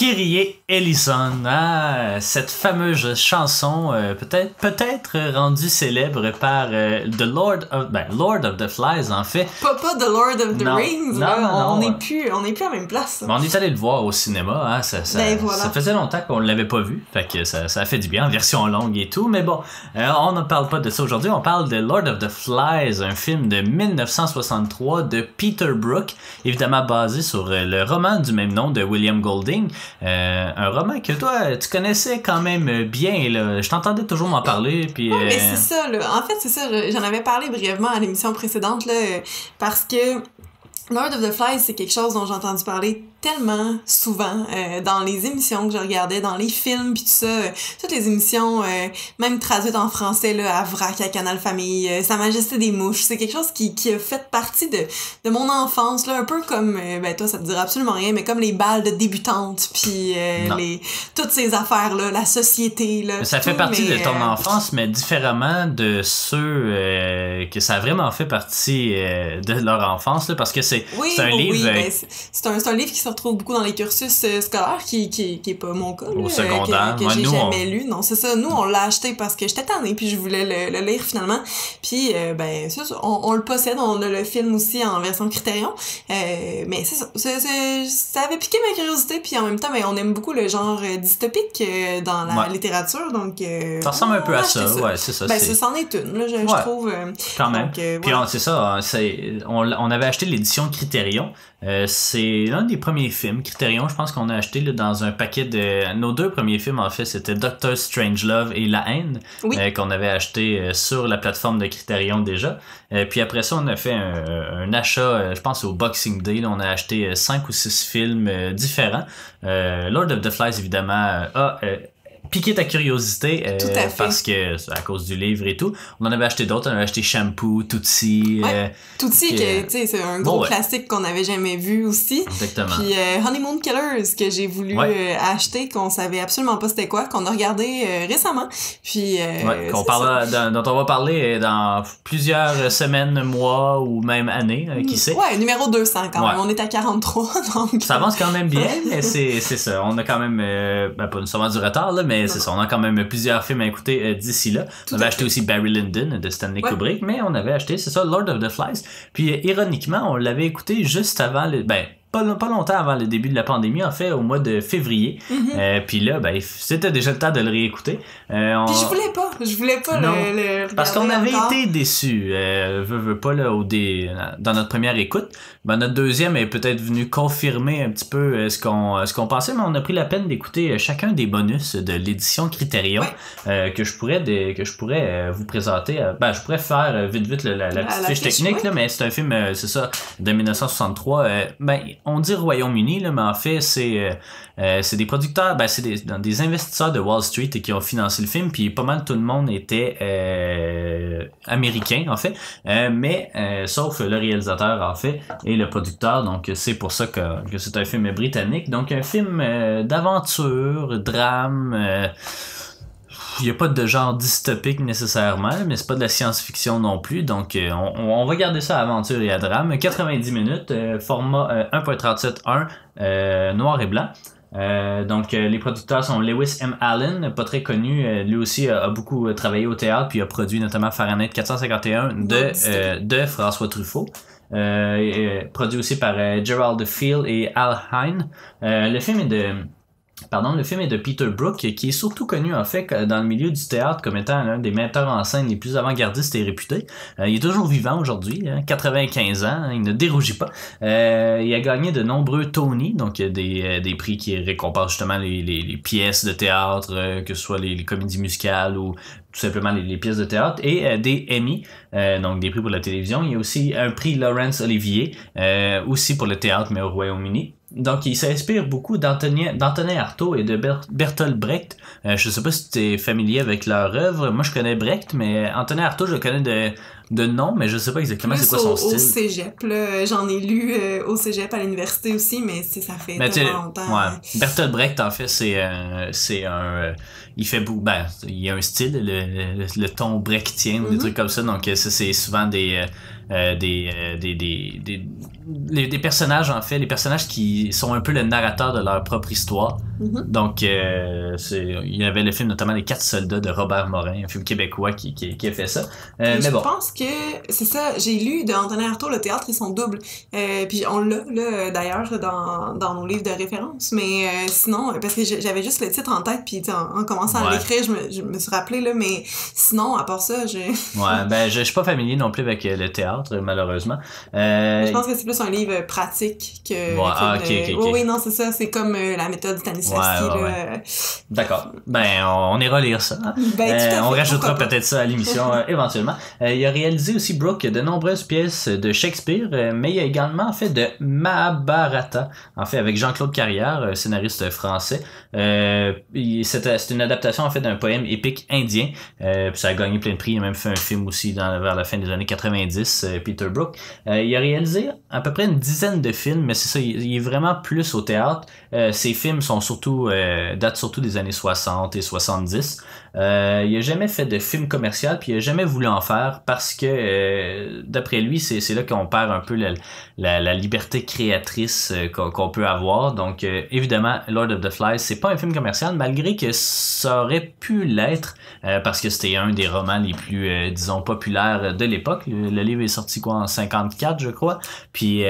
Kyrie Ellison, cette fameuse chanson peut-être rendue célèbre par Lord of the Flies en fait. Pas The Lord of the Rings, non, on n'est plus à la même place. Mais on est allé le voir au cinéma, ça faisait longtemps qu'on l'avait pas vu, fait que ça a fait du bien en version longue et tout, mais bon, on ne parle pas de ça aujourd'hui, on parle de Lord of the Flies, un film de 1963 de Peter Brook, évidemment basé sur le roman du même nom de William Golding. Un roman que toi, tu connaissais quand même bien, là. Je t'entendais toujours m'en parler. Puis, mais c'est ça, là. En fait, c'est ça. J'en avais parlé brièvement à l'émission précédente, là, parce que Lord of the Flies, c'est quelque chose dont j'ai entendu parler tellement souvent dans les émissions que je regardais, dans les films pis tout ça, toutes les émissions même traduites en français là, à Vrac, à Canal Famille, Sa Majesté des Mouches, c'est quelque chose qui a fait partie de mon enfance là, un peu comme toi ça te dira absolument rien, mais comme les balles de débutantes puis toutes ces affaires là, la société là. Ça fait partie de ton enfance, mais différemment de ceux que ça a vraiment fait partie de leur enfance là, parce que c'est un livre c'est un livre qui se retrouve beaucoup dans les cursus scolaires qui est pas mon cas au là, secondaire que j'ai jamais lu. Non, c'est ça, nous on l'a acheté parce que j'étais tannée puis je voulais le lire finalement, puis ça, on le possède, on a le film aussi en version Criterion, mais c'est ça, ça avait piqué ma curiosité, puis en même temps on aime beaucoup le genre dystopique dans la littérature, donc ça ressemble un peu à ça, ouais, c'est ça. C'en est une là, je trouve quand même, puis c'est ça, on avait acheté l'édition Criterion. C'est l'un des premiers films Criterion, je pense qu'on a acheté là, dans un paquet de... Nos deux premiers films en fait, c'était Doctor Strangelove et La Haine, qu'on avait acheté sur la plateforme de Criterion déjà. Puis après ça, on a fait un achat, je pense au Boxing Day, là, on a acheté 5 ou 6 films différents. Lord of the Flies évidemment a piquer ta curiosité parce que c'est à cause du livre et tout. On en avait acheté d'autres, on avait acheté Shampoo, Tootsie. Tootsie, tu sais, c'est un gros classique qu'on n'avait jamais vu aussi. Exactement. Puis Honeymoon Killers que j'ai voulu acheter, qu'on savait absolument pas c'était quoi, qu'on a regardé récemment. Puis dont on va parler dans plusieurs semaines, mois ou même années, qui sait. Ouais, numéro 200 quand même. On est à 43 donc. Ça avance quand même bien, mais c'est ça. On a quand même pas nécessairement du retard là, mais c'est ça, on a quand même plusieurs films à écouter d'ici là. On avait acheté aussi Barry Lyndon de Stanley Kubrick, mais on avait acheté, c'est ça, Lord of the Flies. Puis ironiquement, on l'avait écouté juste avant pas longtemps avant le début de la pandémie, en fait, au mois de février. Puis là, c'était déjà le temps de le réécouter. Puis je voulais pas le parce qu'on avait encore. été déçus. Veux pas là, dans notre première écoute. Notre deuxième est peut-être venu confirmer un petit peu ce qu'on pensait, mais on a pris la peine d'écouter chacun des bonus de l'édition Criterion que je pourrais vous présenter. Je pourrais faire vite la petite fiche technique, là, mais c'est un film, c'est ça, de 1963. On dit Royaume-Uni, là, mais en fait, c'est des producteurs, c'est des investisseurs de Wall Street qui ont financé le film, puis pas mal tout le monde était américain, en fait, mais sauf le réalisateur, en fait, et le producteur, donc c'est pour ça que c'est un film britannique, donc un film d'aventure, drame... il n'y a pas de genre dystopique nécessairement, mais c'est pas de la science-fiction non plus, donc on va garder ça à aventure et à drame. 90 minutes, format 1.37.1, noir et blanc. Donc les producteurs sont Lewis M. Allen, pas très connu, lui aussi a beaucoup travaillé au théâtre, puis a produit notamment Fahrenheit 451 de François Truffaut. Produit aussi par Gerald Field et Al Hine. Le film est de Peter Brook, qui est surtout connu en fait dans le milieu du théâtre comme étant l'un des metteurs en scène les plus avant-gardistes et réputés. Il est toujours vivant aujourd'hui, 95 ans, il ne dérougit pas. Il a gagné de nombreux Tony, donc des prix qui récompensent justement les pièces de théâtre, que ce soit les comédies musicales ou tout simplement les pièces de théâtre, et des Emmy, donc des prix pour la télévision. Il y a aussi un prix Laurence Olivier, aussi pour le théâtre, mais au Royaume-Uni. Donc, il s'inspire beaucoup d'Antonin Artaud et de Bertolt Brecht. Je sais pas si tu es familier avec leur œuvre. Moi, je connais Brecht, mais Antonin Artaud, je le connais de nom, mais je sais pas exactement c'est quoi son style. Au cégep, là. J'en ai lu au cégep à l'université aussi, mais ça fait tellement longtemps. Ouais. Bertolt Brecht, en fait, c'est un il fait beaucoup, il y a un style, le ton brechtien ou des trucs comme ça, donc ça, c'est souvent des personnages, en fait, les personnages qui sont un peu le narrateur de leur propre histoire. Donc, il y avait le film notamment Les 4 soldats de Robert Morin, un film québécois qui a fait ça. Mais je bon. pense que c'est ça, j'ai lu de Antonin Artaud, Le théâtre et son double. Puis on l'a là, d'ailleurs dans nos livres de référence. Mais sinon, parce que j'avais juste le titre en tête, puis en commençant à l'écrire, je me suis rappelé, là, mais sinon, à part ça, Ouais, ben je suis pas familier non plus avec le théâtre, malheureusement. Je pense que c'est plus un livre pratique que... ok. Oui, non, c'est ça, c'est comme la méthode Stanislavski. Ouais. D'accord. Ben, on ira lire ça. Hein? Ben, tout à fait, on rajoutera peut-être ça à l'émission éventuellement. Il a réalisé aussi, Brooke, de nombreuses pièces de Shakespeare, mais il a également fait de Mahabharata, en fait, avec Jean-Claude Carrière, scénariste français. C'est une adaptation, en fait, d'un poème épique indien. Puis ça a gagné plein de prix. Il a même fait un film aussi vers la fin des années 90, Peter Brook. Il a réalisé à peu près une dizaine de films, mais c'est ça, il est vraiment plus au théâtre. Ses films sont datent surtout des années 60 et 70. Il a jamais fait de film commercial, puis il a jamais voulu en faire parce que d'après lui, c'est là qu'on perd un peu la liberté créatrice qu'on peut avoir. Donc évidemment, Lord of the Flies, c'est pas un film commercial, malgré que ça aurait pu l'être parce que c'était un des romans les plus disons populaires de l'époque. Le livre est sorti en 54, je crois. Puis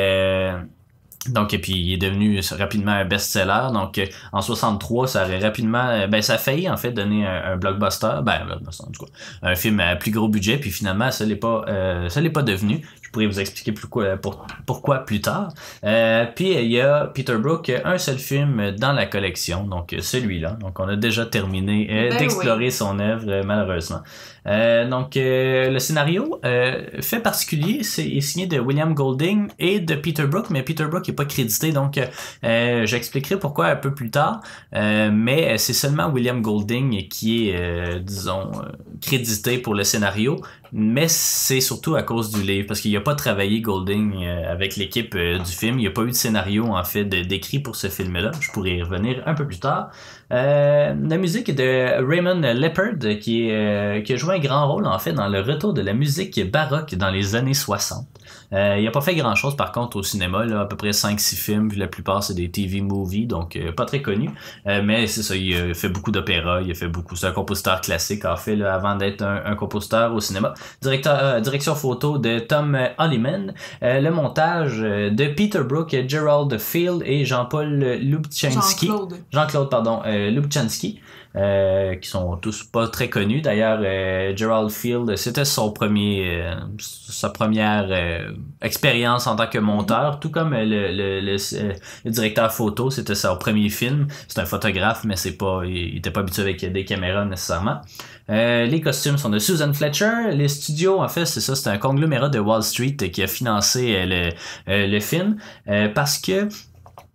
donc, et puis il est devenu rapidement un best-seller. Donc, en 63, ça aurait rapidement, ça a failli en fait donner un blockbuster, en tout cas, un film à plus gros budget. Puis finalement, ça l'est pas devenu. Je pourrais vous expliquer pourquoi plus tard. Puis il y a Peter Brook, un seul film dans la collection, donc celui-là. Donc, on a déjà terminé d'explorer son œuvre, malheureusement. Donc le scénario fait particulier, est signé de William Golding et de Peter Brook, mais Peter Brook n'est pas crédité, donc j'expliquerai pourquoi un peu plus tard, mais c'est seulement William Golding qui est crédité pour le scénario, mais c'est surtout à cause du livre, parce qu'il n'a pas travaillé Golding avec l'équipe du film. Il n'y a pas eu de scénario en fait d'écrit pour ce film-là. Je pourrais y revenir un peu plus tard. La musique est de Raymond Leppard qui a joué un grand rôle en fait dans le retour de la musique baroque dans les années 60. Il a pas fait grand chose par contre au cinéma, là, à peu près 5-6 films, puis la plupart c'est des TV movies, donc pas très connu. Mais c'est ça, il a fait beaucoup d'opéra, c'est un compositeur classique en fait là, avant d'être un compositeur au cinéma. Direction photo de Tom Holliman, le montage de Peter Brook, Gerald Field et Jean-Paul Lubchansky. Jean-Claude Lubchansky. Qui sont tous pas très connus. D'ailleurs, Gerald Field, c'était sa première expérience en tant que monteur, tout comme le directeur photo, c'était son premier film. C'est un photographe, mais il était pas habitué avec des caméras nécessairement. Les costumes sont de Susan Fletcher. Les studios, en fait, c'est un conglomérat de Wall Street qui a financé le film parce que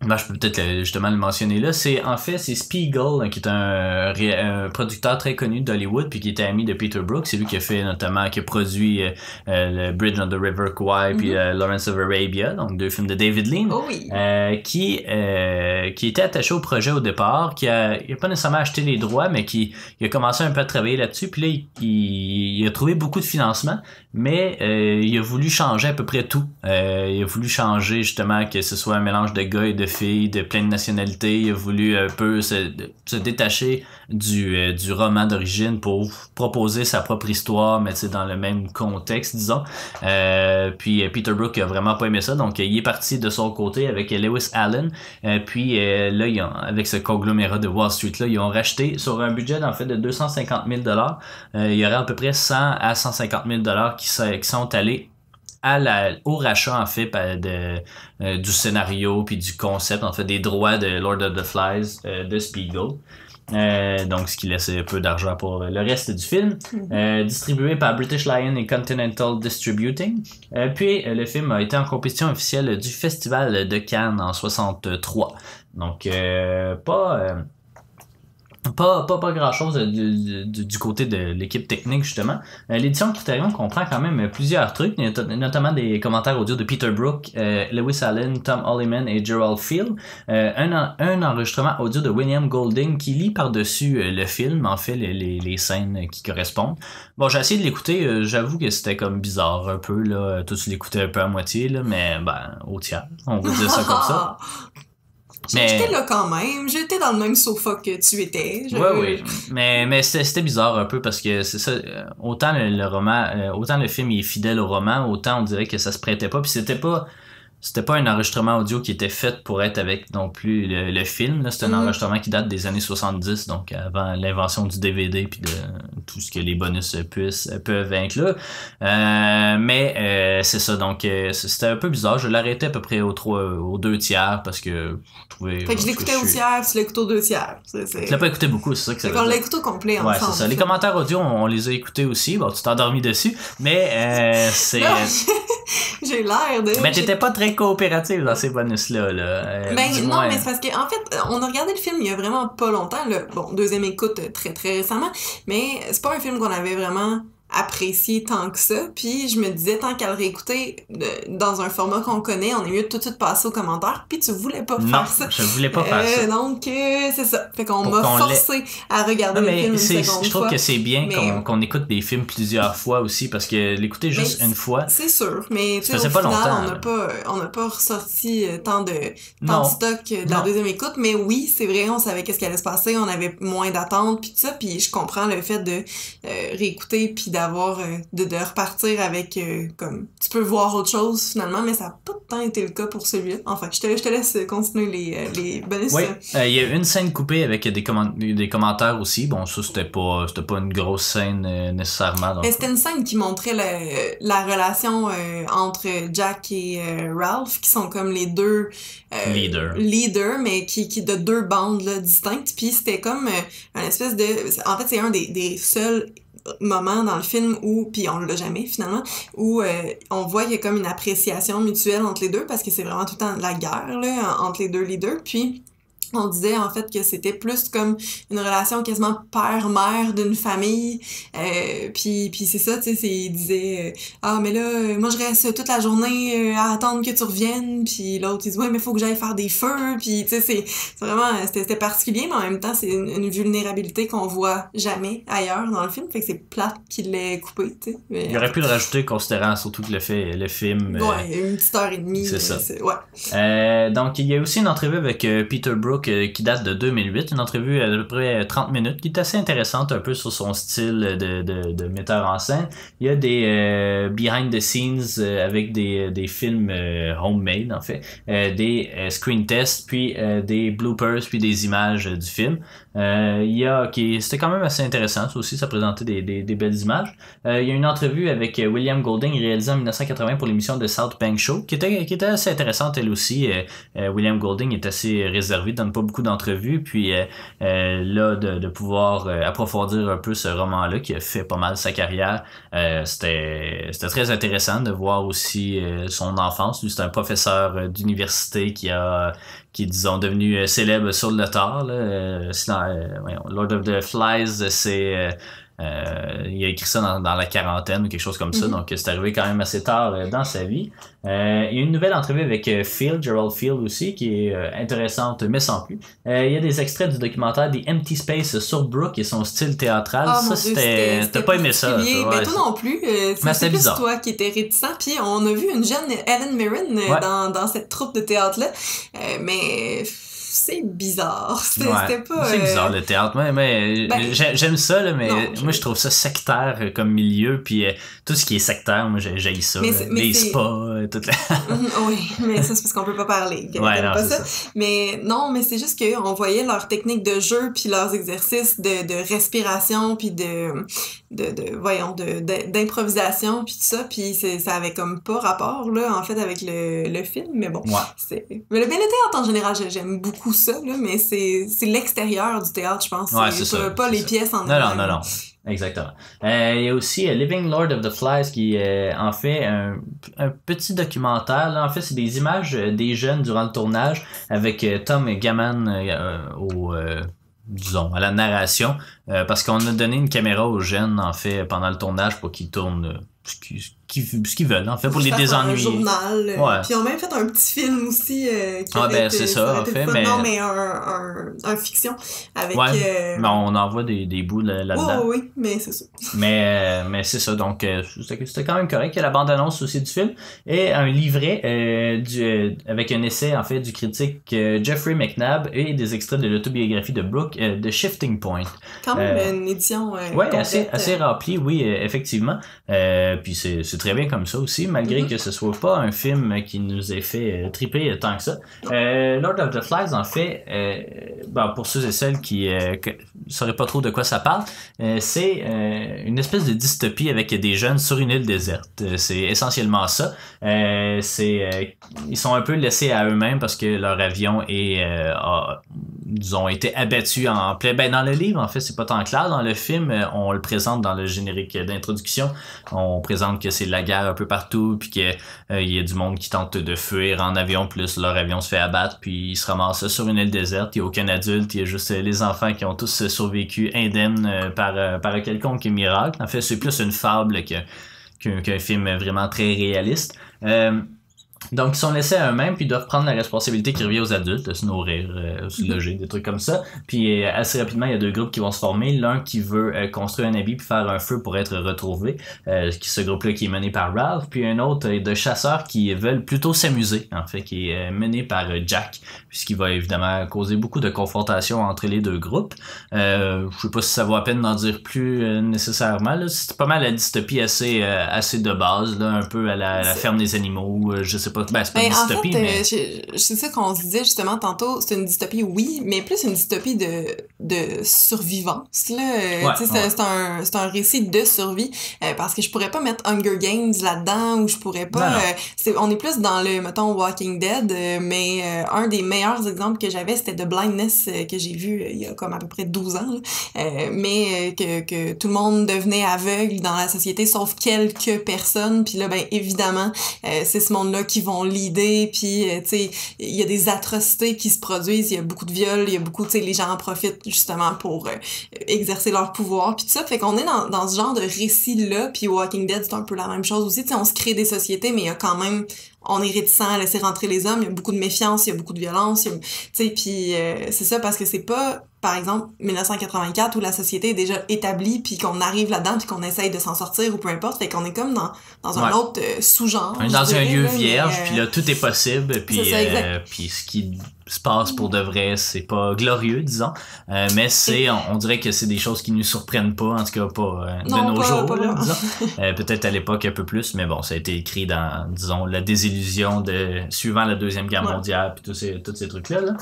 je peux peut-être justement le mentionner là. C'est Spiegel qui est un producteur très connu d'Hollywood puis qui était ami de Peter Brook. C'est lui qui a produit le Bridge on the River Kwai puis Lawrence of Arabia, donc 2 films de David Lean. Oh oui. Qui était attaché au projet au départ, il a pas nécessairement acheté les droits, mais qui a commencé un peu à travailler là-dessus. Puis là, il a trouvé beaucoup de financement, mais il a voulu changer à peu près tout. Il a voulu changer justement que ce soit un mélange de gars et de filles de plein de nationalités. Il a voulu un peu se détacher du roman d'origine pour proposer sa propre histoire, mais dans le même contexte, disons. Puis Peter Brook a vraiment pas aimé ça, donc il est parti de son côté avec Lewis Allen. Puis là, avec ce conglomérat de Wall Street là, ils ont racheté sur un budget en fait de 250 000 $. Il y aurait à peu près 100 à 150 000 $ qui sont allés au rachat en fait du scénario puis du concept, en fait des droits de Lord of the Flies de Spiegel. Donc ce qui laissait peu d'argent pour le reste du film. Distribué par British Lion et Continental Distributing. Puis le film a été en compétition officielle du Festival de Cannes en 63. Donc pas grand chose du côté de l'équipe technique justement. L'édition Criterion comprend quand même plusieurs trucs, notamment des commentaires audio de Peter Brook, Lewis Allen, Tom Holliman et Gerald Field, un enregistrement audio de William Golding qui lit par-dessus le film, en fait les scènes qui correspondent. Bon, j'ai essayé de l'écouter, j'avoue que c'était comme bizarre un peu là, toi tu l'écoutais un peu à moitié là, mais au tiers, on va dire ça comme ça. J'étais là quand même, j'étais dans le même sofa que tu étais. Oui. Mais c'était bizarre un peu parce que c'est ça, autant le roman, autant le film il est fidèle au roman, autant on dirait que ça se prêtait pas. Puis c'était pas un enregistrement audio qui était fait pour être avec non plus le film. Là. C'est un enregistrement qui date des années 70, donc avant l'invention du DVD puis de tout ce que les bonus peuvent inclure. Mais c'est ça, donc c'était un peu bizarre. Je l'arrêtais à peu près aux 2/3 parce que je trouvais... Fait que je l'écoutais au tiers, tu l'écoutes au 2/3. Tu l'as pas écouté beaucoup, c'est ça que ça veut dire. On l'a écouté au complet ensemble. Ouais, c'est ça. Les commentaires audio, on les a écoutés aussi. Bon, tu t'es endormi dessus, mais c'est... J'ai l'air de... Mais t'étais pas très coopérative dans ces bonus-là. Non, mais c'est parce que en fait, on a regardé le film il y a vraiment pas longtemps. Là. Bon, deuxième écoute très très récemment, mais c'est pas un film qu'on avait vraiment apprécié tant que ça. Puis je me disais, tant qu'à le réécouter dans un format qu'on connaît, on est mieux de tout de suite passer aux commentaires. Puis tu voulais pas faire ça. Non, je voulais pas faire ça. Donc, c'est ça. Fait qu'on m'a forcé à regarder le film une seconde fois. Je trouve que c'est bien qu'on écoute des films plusieurs fois aussi, parce que l'écouter juste une fois... C'est sûr, mais tu sais, au pas final, longtemps, on n'a pas ressorti tant de stock de la deuxième écoute. Mais oui, c'est vrai, on savait qu'est-ce qui allait se passer, on avait moins d'attentes, puis tout ça. Puis je comprends le fait de réécouter, puis d'avoir de repartir avec comme tu peux voir autre chose finalement, mais ça n'a pas tant été le cas pour celui-là. Enfin, je te laisse continuer les bonus. Oui, il y a une scène coupée avec des commentaires aussi. Bon, ça c'était pas une grosse scène nécessairement. Mais c'était une scène qui montrait la relation entre Jack et Ralph, qui sont comme les deux leaders, mais qui de deux bandes là, distinctes. Puis c'était comme une espèce de... En fait, c'est un des seuls moment dans le film où, puis on l'a jamais finalement, où on voit qu'il y a comme une appréciation mutuelle entre les deux parce que c'est vraiment tout le temps la guerre là, entre les deux leaders. Puis on disait en fait que c'était plus comme une relation quasiment père-mère d'une famille. Puis c'est ça, tu sais, il disait ah mais là moi je reste toute la journée à attendre que tu reviennes. Puis l'autre il dit ouais mais faut que j'aille faire des feux. Puis tu sais c'est vraiment c'était particulier, mais en même temps c'est une vulnérabilité qu'on voit jamais ailleurs dans le film. Fait que c'est plate qu'il l'ait coupé, tu sais. Il aurait pu le rajouter considérant surtout que le film. Ouais, une petite heure et demie. C'est ça. Ouais. Donc il y a aussi une entrevue avec Peter Brook qui date de 2008, une entrevue à peu près 30 minutes qui est assez intéressante un peu sur son style de metteur en scène. Il y a des behind the scenes avec des films homemade en fait, des screen tests, puis des bloopers, puis des images du film. C'était quand même assez intéressant, ça aussi, ça présentait des belles images. Il y a une entrevue avec William Golding réalisée en 1980 pour l'émission de South Bank Show qui était assez intéressante elle aussi. William Golding est assez réservé, donne pas beaucoup d'entrevues, puis là de pouvoir approfondir un peu ce roman-là qui a fait pas mal sa carrière, c'était très intéressant de voir aussi son enfance. Lui, c'est un professeur d'université qui est, disons, devenu célèbre sur le tard. Lord of the Flies, c'est... il a écrit ça dans la quarantaine ou quelque chose comme ça, donc c'est arrivé quand même assez tard dans sa vie. Il y a une nouvelle entrevue avec Gerald Field aussi, qui est intéressante mais sans plus. Il y a des extraits du documentaire The Empty Space sur Brooke et son style théâtral. Ça, t'as pas aimé ça. Ben, toi non plus. C'est plus toi qui étais réticent. Puis on a vu une jeune Helen Mirren dans cette troupe de théâtre-là. Mais... c'est bizarre. C'était pas... C'est bizarre le théâtre. Mais j'aime ça, là, mais moi je trouve ça sectaire comme milieu. Puis tout ce qui est sectaire, moi j'haïs ça. Les spas, tout oui, mais ça c'est parce qu'on peut pas parler. Pas ça. Mais non, mais c'est juste qu'on voyait leur technique de jeu puis leurs exercices de respiration puis d'improvisation puis tout ça. Puis ça avait comme pas rapport là en fait avec le film. Mais bon, mais le théâtre en général, j'aime beaucoup ça, là, mais c'est l'extérieur du théâtre, je pense. Ouais, c'est ça. Pas les pièces en eux-mêmes. Non. Exactement. Il y a aussi Living Lord of the Flies qui en fait un petit documentaire. Là, en fait, c'est des images des jeunes durant le tournage avec Tom Gaman disons, à la narration, parce qu'on a donné une caméra aux jeunes, en fait, pendant le tournage pour qu'ils tournent ce qu'ils veulent, en fait, pour les faire désennuyer. Un journal. Ouais. Puis ils ont même fait un petit film aussi. Qui ben c'est ça, en fait. Mais... Non, mais un fiction. Avec. Mais on envoie des bouts là-dedans. Oui, mais c'est ça. Mais c'est ça, donc c'était quand même correct. Il y a la bande-annonce aussi du film et un livret avec un essai en fait du critique Jeffrey McNabb et des extraits de l'autobiographie de Brooke de Shifting Point. Quand même une édition assez remplie, oui, effectivement. Puis c'est très bien comme ça aussi, malgré que ce soit pas un film qui nous ait fait triper tant que ça. Lord of the Flies, en fait, pour ceux et celles qui sauraient pas trop de quoi ça parle, c'est une espèce de dystopie avec des jeunes sur une île déserte. C'est essentiellement ça. Ils sont un peu laissés à eux-mêmes parce que leur avion ils ont été abattus en plein... dans le livre, en fait, c'est pas tant clair. Dans le film, on le présente dans le générique d'introduction. On présente que c'est la guerre un peu partout, puis que il y a du monde qui tente de fuir en avion, plus leur avion se fait abattre, puis ils se ramassent sur une île déserte. Il y a aucun adulte, il y a juste les enfants qui ont tous survécu indemnes par un quelconque miracle. En fait, c'est plus une fable qu'un film vraiment très réaliste. Donc, ils sont laissés à eux-mêmes, puis ils doivent prendre la responsabilité qui revient aux adultes, de se nourrir, se loger, des trucs comme ça. Puis assez rapidement, il y a deux groupes qui vont se former. L'un qui veut construire un habit puis faire un feu pour être retrouvé, ce groupe-là qui est mené par Ralph. Puis un autre de chasseurs qui veulent plutôt s'amuser, en fait, qui est mené par Jack, puisqu'il va évidemment causer beaucoup de confrontations entre les deux groupes. Je sais pas si ça vaut la peine d'en dire plus nécessairement. Là. C'est pas mal la dystopie assez de base, là, un peu à la ferme des animaux, je sais pas. C'est pas une dystopie, mais... c'est ça qu'on se disait justement tantôt, c'est une dystopie, oui, mais plus une dystopie de survivance, là. C'est un récit de survie, parce que je pourrais pas mettre Hunger Games là-dedans, ou je pourrais pas... on est plus dans le, mettons, Walking Dead, mais un des meilleurs exemples que j'avais, c'était The Blindness, que j'ai vu il y a comme à peu près 12 ans, mais que tout le monde devenait aveugle dans la société, sauf quelques personnes, puis là, ben évidemment, c'est ce monde-là qui vont l'idée, puis tu sais, il y a des atrocités qui se produisent, il y a beaucoup de viols, il y a beaucoup, tu sais, les gens en profitent justement pour exercer leur pouvoir, puis tout ça, fait qu'on est dans ce genre de récit-là, puis Walking Dead, c'est un peu la même chose aussi, tu sais, on se crée des sociétés, mais il y a quand même... on est réticent à laisser rentrer les hommes, il y a beaucoup de méfiance, il y a beaucoup de violence, tu sais, puis c'est ça, parce que c'est pas, par exemple, 1984 où la société est déjà établie, puis qu'on arrive là-dedans, puis qu'on essaye de s'en sortir, ou peu importe, fait qu'on est comme dans un autre sous-genre. On est dans un lieu vierge, puis là, tout est possible, puis ce qui se passe pour de vrai, c'est pas glorieux, disons, mais on dirait que c'est des choses qui nous surprennent pas, en tout cas pas de nos jours, là, disons. Peut-être à l'époque un peu plus, mais bon, ça a été écrit dans, disons, la désillusion suivant la Deuxième Guerre mondiale, puis tous ces trucs-là. Là.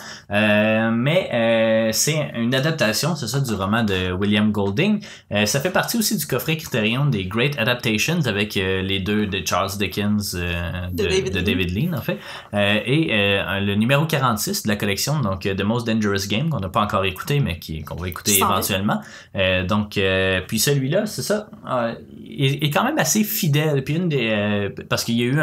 Mais c'est une adaptation, c'est ça, du roman de William Golding. Ça fait partie aussi du coffret Criterion des Great Adaptations avec les deux de Charles Dickens, de David Lean, en fait. Et le numéro 46 de la collection, donc The Most Dangerous Game, qu'on n'a pas encore écouté, mais qu'on va écouter éventuellement. Puis celui-là, c'est ça, est quand même assez fidèle. Puis parce qu'il y a eu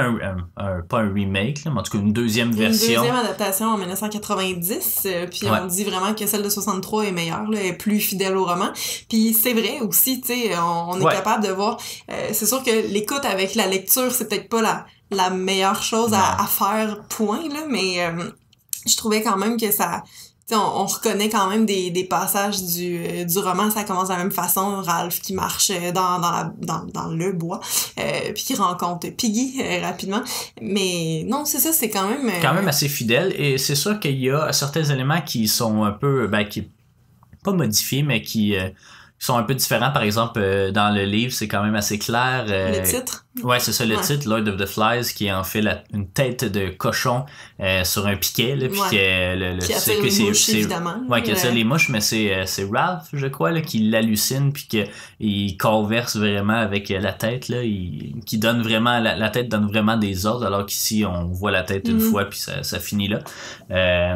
pas un remake, là, mais en tout cas une deuxième version. Une deuxième adaptation en 1990, puis on dit vraiment que celle de 63 est meilleure, là, est plus fidèle au roman. Puis c'est vrai aussi, tu sais, on est capable de voir. C'est sûr que l'écoute avec la lecture, c'est peut-être pas la meilleure chose à faire, point, là, mais je trouvais quand même que ça... On reconnaît quand même des passages du roman, ça commence de la même façon, Ralph qui marche dans le bois, puis qui rencontre Piggy rapidement, mais non, c'est ça, c'est quand même assez fidèle, et c'est sûr qu'il y a certains éléments qui sont un peu, qui pas modifiés, mais qui sont un peu différents. Par exemple, dans le livre, c'est quand même assez clair. Le titre? Ouais, c'est ça, le titre, Lord of the Flies, qui est en fait une tête de cochon sur un piquet, là, puis qui attire les mouches, évidemment. Ouais, qui attire les mouches, mais c'est Ralph, je crois, là, qui l'hallucine, puis qu'il converse vraiment avec la tête, là, qui donne vraiment, la tête donne vraiment des ordres, alors qu'ici, on voit la tête une fois, puis ça finit là.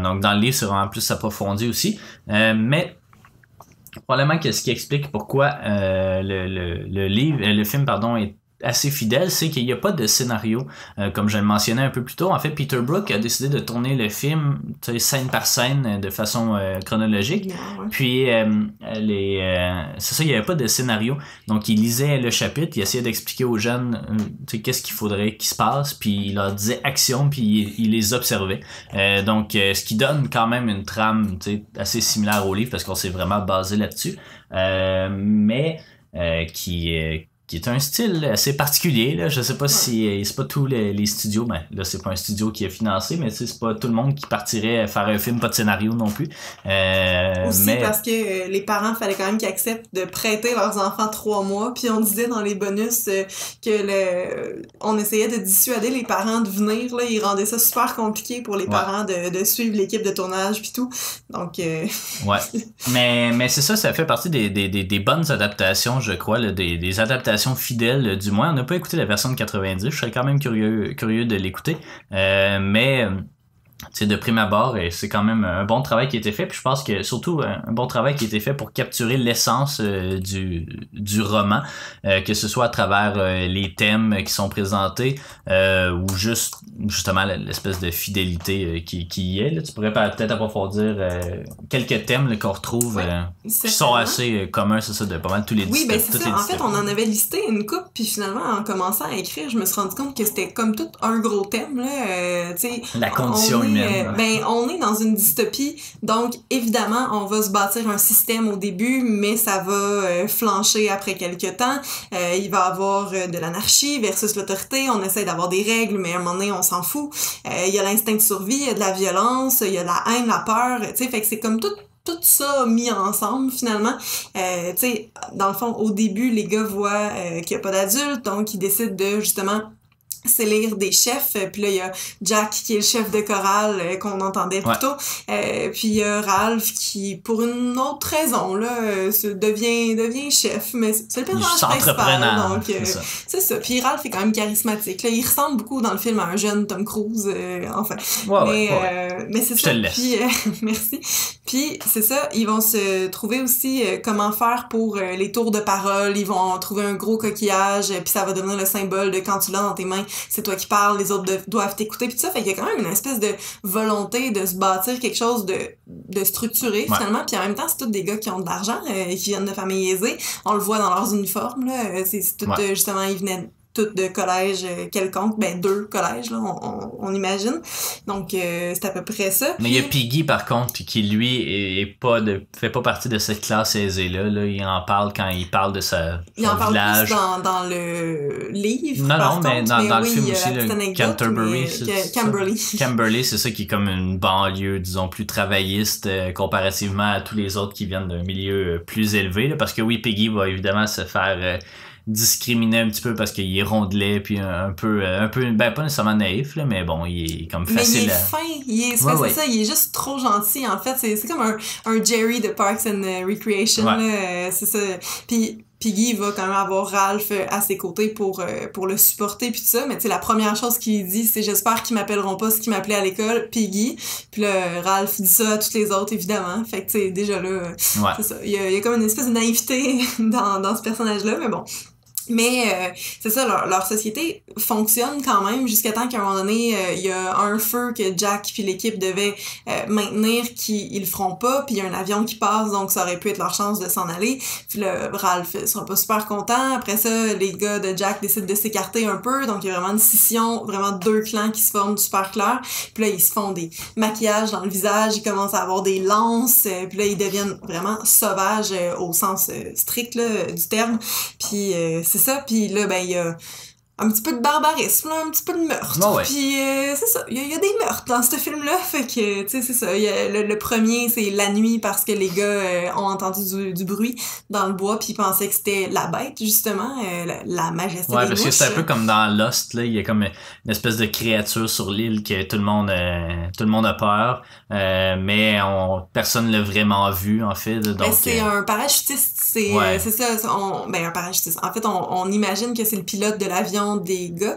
Donc, dans le livre, c'est vraiment plus approfondi aussi. Mais probablement que ce qui explique pourquoi le film est assez fidèle, c'est qu'il n'y a pas de scénario. Comme je le mentionnais un peu plus tôt, en fait, Peter Brook a décidé de tourner le film scène par scène de façon chronologique. Ouais. Puis, c'est ça, il n'y avait pas de scénario. Donc, il lisait le chapitre, il essayait d'expliquer aux jeunes qu'est-ce qu'il faudrait qu'il se passe, puis il leur disait action, puis il les observait. Donc, ce qui donne quand même une trame assez similaire au livre, parce qu'on s'est vraiment basé là-dessus. Mais qui est un style assez particulier, là. Je sais pas si c'est pas tous les studios, ben là c'est pas un studio qui a financé, mais c'est pas tout le monde qui partirait faire un film pas de scénario non plus. Aussi mais... parce que les parents fallait quand même qu'ils acceptent de prêter leurs enfants 3 mois, puis on disait dans les bonus que on essayait de dissuader les parents de venir, là, ils rendaient ça super compliqué pour les parents de suivre l'équipe de tournage puis tout. Donc ouais. mais c'est ça fait partie des bonnes adaptations, je crois, là, des adaptations fidèles du moins. On n'a pas écouté la version de 90, je serais quand même curieux de l'écouter. Mais de prime abord, c'est quand même un bon travail qui a été fait, puis je pense que surtout un bon travail qui a été fait pour capturer l'essence du roman, que ce soit à travers les thèmes qui sont présentés ou justement l'espèce de fidélité qui y est. Là. Tu pourrais peut-être approfondir quelques thèmes là, qu'on retrouve qui sont assez communs, c'est ça, de pas mal tous les Oui, ben c'est ça. En fait, on en avait listé une couple, puis finalement, en commençant à écrire, je me suis rendu compte que c'était comme tout un gros thème. Là, la condition humaine. On est dans une dystopie, donc évidemment, on va se bâtir un système au début, mais ça va flancher après quelques temps. Il va y avoir de l'anarchie versus l'autorité. On essaie d'avoir des règles, mais à un moment donné, on s'en fout. Il y a l'instinct de survie, il y a de la violence, il y a de la haine, la peur. Fait que c'est comme tout ça mis ensemble finalement. Dans le fond, au début, les gars voient qu'il n'y a pas d'adultes, donc ils décident de justement s'élire des chefs, puis là il y a Jack qui est le chef de chorale qu'on entendait plus tôt, puis il y a Ralph qui pour une autre raison là devient chef, mais c'est le personnage principal, donc c'est ça. Puis Ralph est quand même charismatique là, il ressemble beaucoup dans le film à un jeune Tom Cruise enfin. Mais c'est ça. Puis merci. Puis c'est ça, ils vont se trouver aussi comment faire pour les tours de parole, ils vont trouver un gros coquillage, puis ça va devenir le symbole de quand tu l'as dans tes mains, c'est toi qui parles, les autres doivent t'écouter, puis tout ça. Fait qu'il y a quand même une espèce de volonté de se bâtir quelque chose de structuré, finalement. Puis en même temps, c'est tous des gars qui ont de l'argent, qui viennent de familles aisées. On le voit dans leurs uniformes, là. C'est tout, justement, ils venaient toutes de collèges quelconques, 2 collèges, là, on imagine. Donc, c'est à peu près ça. Mais il y a Piggy, par contre, qui, lui, fait pas partie de cette classe aisée-là. Là. Il en parle quand il parle de son village. Il en parle plus dans le livre, Non, mais dans le film aussi, le Canterbury. Camberley, c'est ça qui est comme une banlieue, disons, plus travailliste comparativement à tous les autres qui viennent d'un milieu plus élevé. Là, parce que oui, Piggy va évidemment se faire... discriminé un petit peu parce qu'il est rondelet puis un peu pas nécessairement naïf là, mais bon, il est comme facile à... Mais il est fin, c'est ça, il est juste trop gentil en fait, c'est comme un Jerry de Parks and Recreation là, c'est ça. Puis Piggy va quand même avoir Ralph à ses côtés pour le supporter puis tout ça, mais tu sais la première chose qu'il dit c'est j'espère qu'ils m'appelleront pas ce qu'ils m'appelaient à l'école, Piggy. Puis là Ralph dit ça à tous les autres évidemment. Fait que tu sais déjà là c'est ça, il y a comme une espèce de naïveté dans ce personnage là, mais bon. Mais c'est ça, leur société fonctionne quand même jusqu'à temps qu'à un moment donné, il y a un feu que Jack puis l'équipe devaient maintenir qu'ils le feront pas, puis il y a un avion qui passe, donc ça aurait pu être leur chance de s'en aller. Puis là, Ralph sera pas super content. Après ça, les gars de Jack décident de s'écarter un peu, donc il y a vraiment une scission, vraiment 2 clans qui se forment super clairs. Puis là, ils se font des maquillages dans le visage, ils commencent à avoir des lances, puis là, ils deviennent vraiment sauvages au sens strict là, du terme. Puis c'est ça, puis là, il y a un petit peu de barbarisme, là, un petit peu de meurtre. Puis c'est ça, il y a des meurtres dans ce film-là, fait que, tu sais, c'est ça. Le premier, c'est la nuit parce que les gars ont entendu du bruit dans le bois, puis ils pensaient que c'était la bête, justement, la majesté des parce mouches. que c'est un peu comme dans Lost, là, il y a comme une espèce de créature sur l'île que tout le monde a peur, mais personne l'a vraiment vu, en fait. Donc, c'est un parachutiste, c'est ça, un parachutiste. En fait, on imagine que c'est le pilote de l'avion des gars,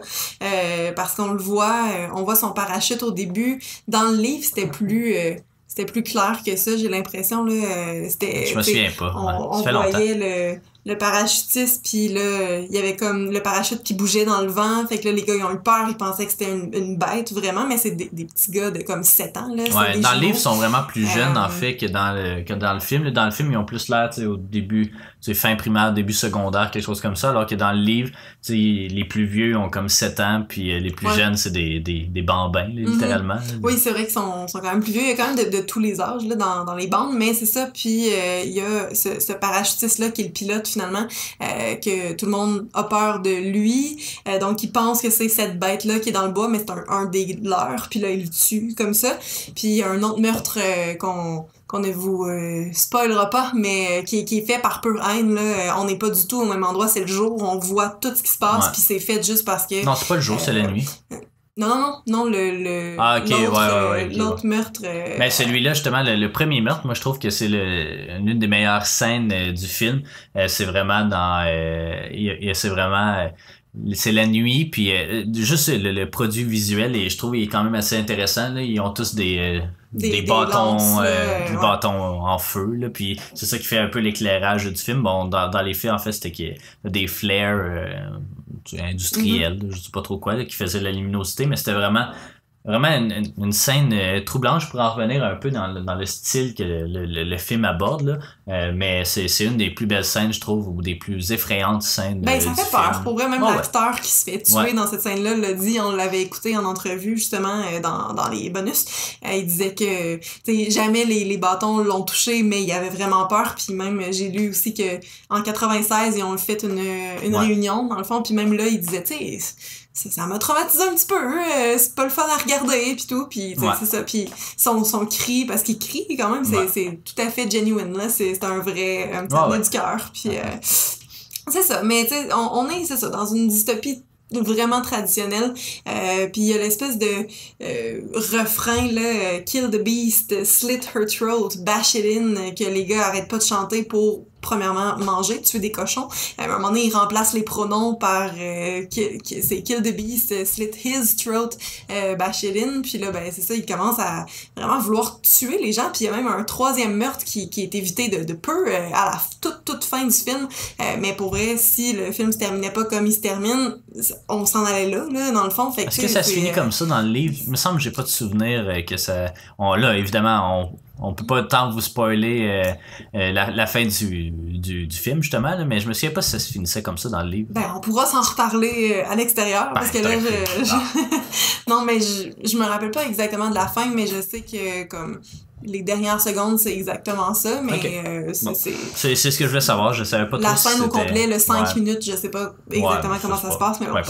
parce qu'on le voit, on voit son parachute au début. Dans le livre, c'était plus clair que ça, j'ai l'impression, là. Je me souviens pas. On voyait le parachutiste, puis là, il y avait comme le parachute qui bougeait dans le vent, fait que là, les gars, ils ont eu peur, ils pensaient que c'était une bête, vraiment, mais c'est des petits gars de comme 7 ans, là. Ouais, dans le livre, ils sont vraiment plus jeunes, en fait, que dans le film. Là, dans le film, ils ont plus l'air, tu sais, au début, tu sais, fin primaire, début secondaire, quelque chose comme ça, alors que dans le livre, tu sais, les plus vieux ont comme 7 ans, puis les plus jeunes, c'est des bambins, là, littéralement. Oui, c'est vrai qu'ils sont quand même plus vieux. Il y a quand même de tous les âges là, dans les bandes, mais c'est ça. Puis il y a ce parachutiste-là qui est le pilote finalement, que tout le monde a peur de lui. Donc il pense que c'est cette bête-là qui est dans le bois, mais c'est un des leurs. Puis là, il le tue comme ça. Puis il y a un autre meurtre qu'on ne vous spoilera pas, mais qui est fait par pure haine. Là. On n'est pas du tout au même endroit, c'est le jour, on voit tout ce qui se passe, puis c'est fait juste parce que... Non, c'est pas le jour, c'est la nuit. Non, le ah, ok, ouais, l'autre meurtre... Ben, celui-là, justement, le premier meurtre, moi, je trouve que c'est l'une des meilleures scènes du film. C'est vraiment c'est vraiment... c'est la nuit, puis juste le produit visuel, et je trouve il est quand même assez intéressant. Là. Ils ont tous des bâtons, des bâtons en feu, là, puis c'est ça qui fait un peu l'éclairage du film. Bon, dans les faits, en fait, c'était qu'il y a des flares industriels, je sais pas trop quoi, là, qui faisaient la luminosité, mais c'était vraiment une scène troublante. Je pourrais en revenir un peu dans le style que le film aborde, là. Mais c'est une des plus belles scènes, je trouve, ou des plus effrayantes scènes ça fait du peur. film. Pour vrai, même l'acteur qui se fait tuer dans cette scène-là l'a dit, on l'avait écouté en entrevue, justement, dans les bonus. Il disait que jamais les bâtons l'ont touché, mais il avait vraiment peur. Puis même, j'ai lu aussi que en 96, ils ont fait une réunion, dans le fond. Puis même là, il disait, tu sais... ça m'a traumatisé un petit peu, c'est pas le fun à regarder pis tout, pis c'est ça, pis son cri, parce qu'il crie quand même, c'est tout à fait genuine, là, c'est un vrai du cœur, pis c'est ça, mais tu sais, on est, c'est ça, dans une dystopie vraiment traditionnelle, puis il y a l'espèce de refrain là, kill the beast, slit her throat, bash it in, que les gars arrêtent pas de chanter pour premièrement manger, tuer des cochons. À un moment donné, ils remplacent les pronoms par c'est kill the beast, slit his throat, bash it in, puis là ben c'est ça, ils commencent à vraiment vouloir tuer les gens, puis il y a même un troisième meurtre qui est évité de peu à la toute fin du film, mais pour vrai, si le film se terminait pas comme il se termine, on s'en allait là dans le fond. Fait est-ce que ça se finit comme ça dans le livre? Il me semble que j'ai pas de souvenir que ça... là, évidemment, on peut pas tant vous spoiler la fin du film, justement, là, mais je me souviens pas si ça se finissait comme ça dans le livre. Ben, on pourra s'en reparler à l'extérieur, parce que là, non, mais je me rappelle pas exactement de la fin, mais je sais que, comme... les dernières secondes, c'est exactement ça, mais c'est ce que je voulais savoir, je savais pas trop la scène au complet, le 5 minutes, je sais pas exactement comment ça se passe, mais bon.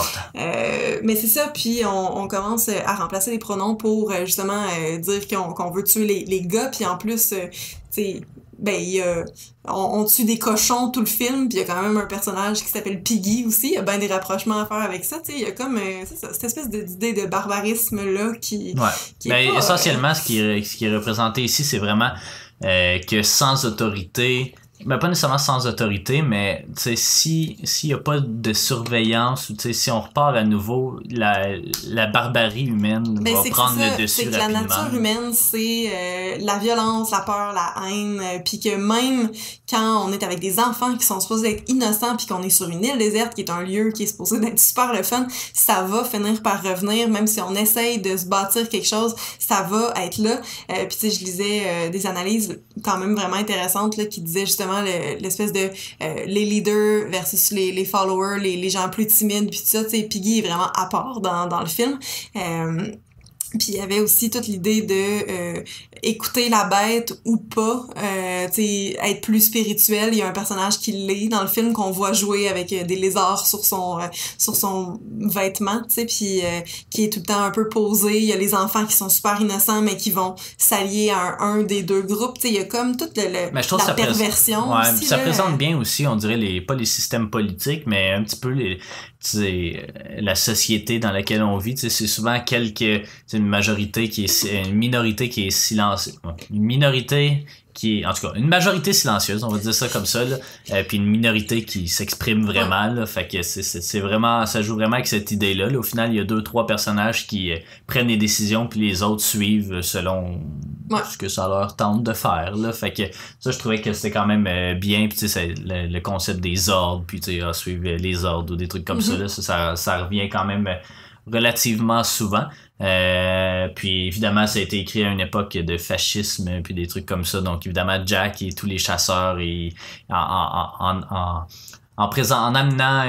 Mais c'est ça, puis on commence à remplacer les pronoms pour justement dire qu'on veut tuer les gars, puis en plus, tu sais, on tue des cochons tout le film, puis il y a quand même un personnage qui s'appelle Piggy aussi, il y a bien des rapprochements à faire avec ça, tu sais, il y a comme cette espèce d'idée de barbarisme là qui est pas, essentiellement ce qui est représenté ici, c'est vraiment que sans autorité, ben pas nécessairement sans autorité, mais tu sais, s'il y a pas de surveillance, ou tu sais, si on repart à nouveau, la barbarie humaine va prendre le dessus rapidement. C'est que la nature humaine, c'est la violence, la peur, la haine, puis que même quand on est avec des enfants qui sont supposés être innocents, puis qu'on est sur une île déserte qui est un lieu qui est supposé d'être super le fun, ça va finir par revenir, même si on essaye de se bâtir quelque chose, ça va être là. Puis tu sais, je lisais des analyses quand même vraiment intéressantes là, qui disaient justement l'espèce de les leaders versus les followers, les gens plus timides, puis tout ça, tu sais, Piggy est vraiment à part dans le film. Puis il y avait aussi toute l'idée de écouter la bête ou pas, tu sais, être plus spirituel. Il y a un personnage qui l'est dans le film qu'on voit jouer avec des lézards sur son vêtement, tu sais, puis qui est tout le temps un peu posé. Il y a les enfants qui sont super innocents mais qui vont s'allier à un des deux groupes. Tu sais, il y a comme toute la perversion. Aussi, ça présente bien aussi, on dirait pas les systèmes politiques, mais un petit peu la société dans laquelle on vit. C'est souvent une minorité qui est silencieuse. Une minorité qui est, en tout cas, une majorité silencieuse, on va dire ça comme ça, là, puis une minorité qui s'exprime vraiment, là, fait que c'est vraiment, ça joue vraiment avec cette idée-là, là. Au final, il y a 2-3 personnages qui prennent des décisions, puis les autres suivent selon ce que ça leur tente de faire, là. Fait que ça, je trouvais que c'était quand même bien. Puis tu sais, le concept des ordres, puis tu sais, suivre les ordres ou des trucs comme ça, là, ça revient quand même relativement souvent. Puis évidemment, ça a été écrit à une époque de fascisme puis des trucs comme ça. Donc évidemment, Jack et tous les chasseurs en amenant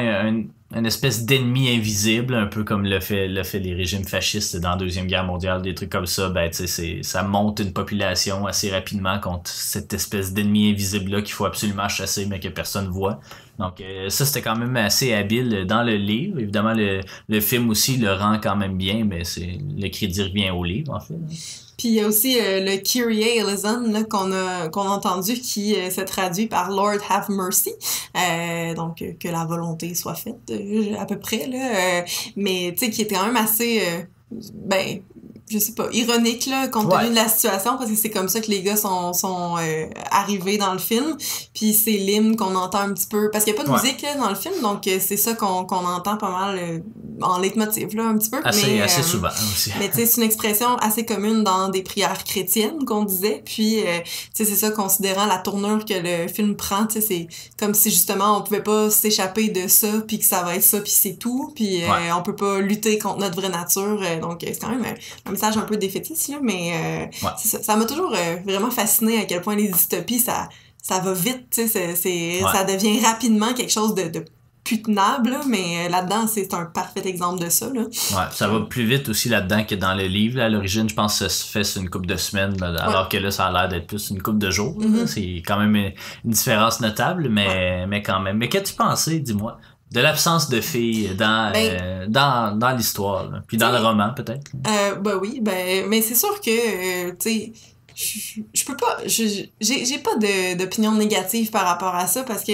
une espèce d'ennemi invisible, un peu comme le fait les régimes fascistes dans la Deuxième Guerre mondiale, des trucs comme ça, ben tu sais, ça monte une population assez rapidement contre cette espèce d'ennemi invisible-là qu'il faut absolument chasser, mais que personne voit. Donc ça, c'était quand même assez habile dans le livre. Évidemment, le film aussi le rend quand même bien, mais le crédit revient au livre, en fait. Puis il y a aussi le Kyrie eleison là, qu'on a entendu qui se traduit par Lord have mercy. Donc que la volonté soit faite à peu près là. Mais tu sais qui était quand même assez je sais pas, ironique là, compte tenu de la situation, parce que c'est comme ça que les gars sont arrivés dans le film. Puis c'est l'hymne qu'on entend un petit peu, parce qu'il y a pas de musique là, dans le film, donc c'est ça qu'on entend pas mal en leitmotiv là, un petit peu. Assez souvent aussi. Mais tu sais, c'est une expression assez commune dans des prières chrétiennes qu'on disait. Puis tu sais, c'est ça, considérant la tournure que le film prend, tu sais, c'est comme si justement on pouvait pas s'échapper de ça, puis que ça va être ça, puis c'est tout. Puis on peut pas lutter contre notre vraie nature. Donc c'est quand même un message un peu défaitiste, là, mais ça m'a toujours vraiment fasciné à quel point les dystopies, ça va vite, tu sais, ça devient rapidement quelque chose de plus tenable, là, mais là-dedans, c'est un parfait exemple de ça. Là. Ouais, ça va plus vite aussi là-dedans que dans le livre. Là. À l'origine, je pense que ça se fait sur une couple de semaines, là, alors que là, ça a l'air d'être plus une couple de jours. Mm-hmm. C'est quand même une différence notable, mais quand même. Mais qu'as-tu pensé, dis-moi, de l'absence de filles dans l'histoire, là. Puis dans le roman, peut-être? Oui, mais c'est sûr que, tu sais, je peux pas, j'ai pas d'opinion négative par rapport à ça, parce que,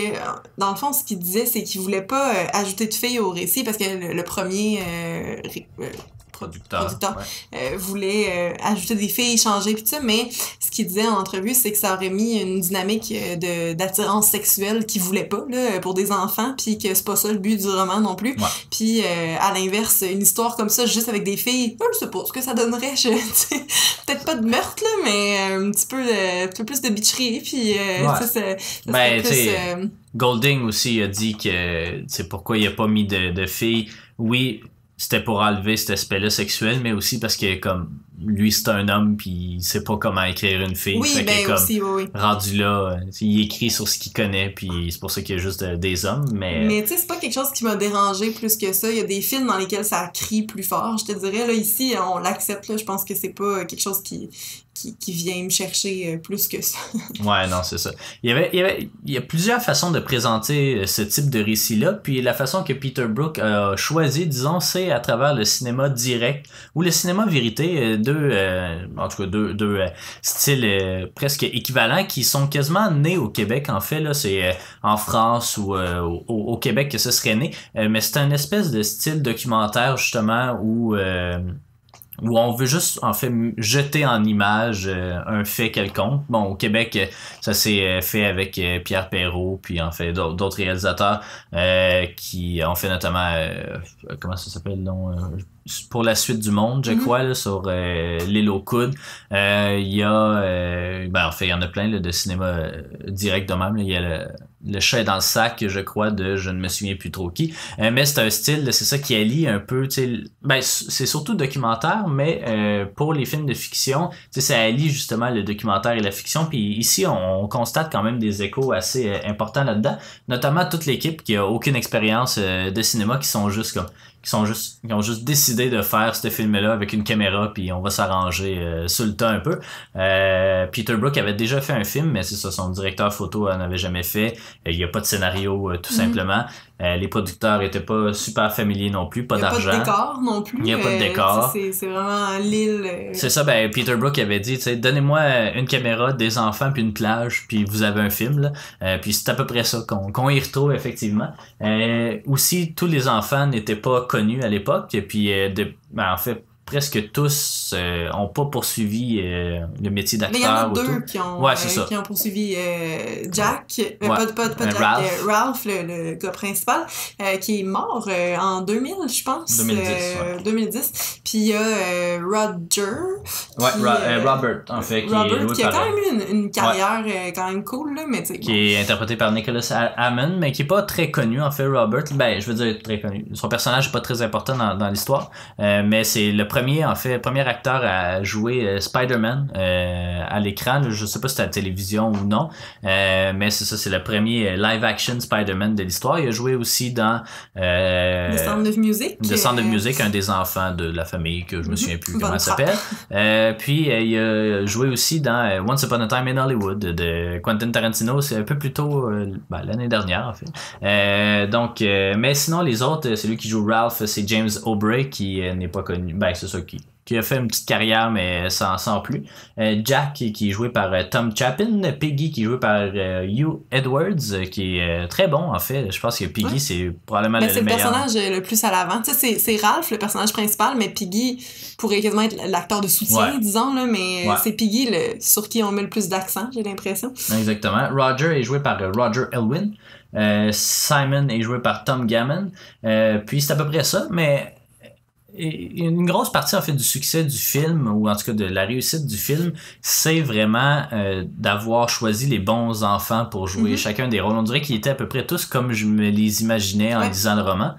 dans le fond, ce qu'il disait, c'est qu'il voulait pas ajouter de filles au récit, parce que le premier producteur voulait ajouter des filles, changer pis tout ça, mais ce qu'il disait en entrevue, c'est que ça aurait mis une dynamique d'attirance sexuelle qu'il voulait pas là, pour des enfants, puis que c'est pas ça le but du roman non plus. Puis à l'inverse, une histoire comme ça juste avec des filles, je sais pas ce que ça donnerait, peut-être pas de meurtre là, mais un petit peu plus de bitcherie, puis Golding aussi a dit que c'est pourquoi il a pas mis de filles. Oui, c'était pour enlever cet aspect-là sexuel, mais aussi parce que comme lui c'est un homme puis il sait pas comment écrire une fille. Oui, fait que, aussi, oui. Rendu là, il écrit sur ce qu'il connaît, puis c'est pour ça qu'il y a juste des hommes, mais tu sais, c'est pas quelque chose qui m'a dérangé plus que ça. Il y a des films dans lesquels ça crie plus fort. Je te dirais, là, ici, on l'accepte, là. Je pense que c'est pas quelque chose qui vient me chercher plus que ça. Ouais, non, c'est ça. Il y a plusieurs façons de présenter ce type de récit-là, puis la façon que Peter Brook a choisi, disons, c'est à travers le cinéma direct ou le cinéma vérité, deux styles presque équivalents qui sont quasiment nés au Québec. En fait, là, c'est en France ou au Québec que ce serait né, mais c'est un espèce de style documentaire justement où on veut juste en fait jeter en image un fait quelconque. Bon, au Québec, ça s'est fait avec Pierre Perrault, puis en fait d'autres réalisateurs qui ont fait notamment comment ça s'appelle pour la suite du monde, je crois, là, sur l'île aux coudes. Il y a en fait il y en a plein là, de cinéma direct de même. Là. Il y a le chat est dans le sac, je crois, de je ne me souviens plus trop qui. Mais c'est un style, c'est ça qui allie un peu, tu sais, c'est surtout documentaire, mais pour les films de fiction, tu sais, ça allie justement le documentaire et la fiction. Puis ici, on constate quand même des échos assez importants là-dedans, notamment toute l'équipe qui a aucune expérience de cinéma, qui ont juste décidé de faire ce film-là avec une caméra, puis on va s'arranger sur le tas un peu. Peter Brook avait déjà fait un film, mais c'est ça, son directeur photo en avait jamais fait. Il n'y a pas de scénario, tout simplement. Les producteurs étaient pas super familiers non plus, pas d'argent. Il n'y a pas de décor non plus. Il n'y a pas de décor. C'est vraiment l'île. C'est ça, Peter Brook avait dit, tu sais, donnez-moi une caméra, des enfants puis une plage, puis vous avez un film, là. Puis c'est à peu près ça qu'on y retrouve, effectivement. Aussi, tous les enfants n'étaient pas connus à l'époque, et puis en fait, presque tous ont pas poursuivi le métier d'acteur. Mais il y en a deux qui ont poursuivi Jack, pas Jack, Ralph, le gars principal, qui est mort en 2000, je pense. 2010. 2010. Puis Puis il y a Roger. Robert, en fait. Robert, qui a quand même eu une carrière quand même cool, là, mais tu sais. Qui est interprété par Nicholas Hammond, mais qui est pas très connu, en fait, Robert. Ben, je veux dire très connu. Son personnage est pas très important dans l'histoire, mais c'est le premier acteur à jouer Spider-Man à l'écran. Je sais pas si c'est à la télévision ou non, mais c'est ça, c'est le premier live-action Spider-Man de l'histoire. Il a joué aussi dans The Sound of Music. The Sound of Music, un des enfants de la famille que je me souviens plus comment ça s'appelle. Puis il a joué aussi dans Once Upon a Time in Hollywood de Quentin Tarantino. C'est un peu plus tôt l'année dernière en fait. Donc, mais sinon les autres, celui qui joue Ralph, c'est James O'Bray qui n'est pas connu. Ben c'est ça qui a fait une petite carrière, mais sans plus. Jack, qui est joué par Tom Chapin. Piggy, qui est joué par Hugh Edwards, qui est très bon, en fait. Je pense que Piggy, c'est probablement le meilleur. C'est le personnage le plus à l'avant. Tu sais, c'est Ralph, le personnage principal, mais Piggy pourrait quasiment être l'acteur de soutien, disons, là, mais c'est Piggy sur qui on met le plus d'accent, j'ai l'impression. Exactement. Roger est joué par Roger Elwin. Simon est joué par Tom Gammon. Puis c'est à peu près ça, mais... Et une grosse partie en fait du succès du film, ou en tout cas de la réussite du film, c'est vraiment d'avoir choisi les bons enfants pour jouer chacun des rôles. On dirait qu'ils étaient à peu près tous comme je me les imaginais en lisant le roman.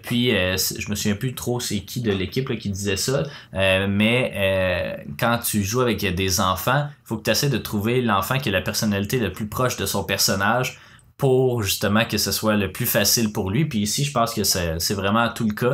Puis je me souviens plus trop c'est qui de l'équipe là, qui disait ça, mais quand tu joues avec des enfants, il faut que tu essaies de trouver l'enfant qui a la personnalité la plus proche de son personnage, pour justement que ce soit le plus facile pour lui. Puis ici, je pense que c'est vraiment tout le cas.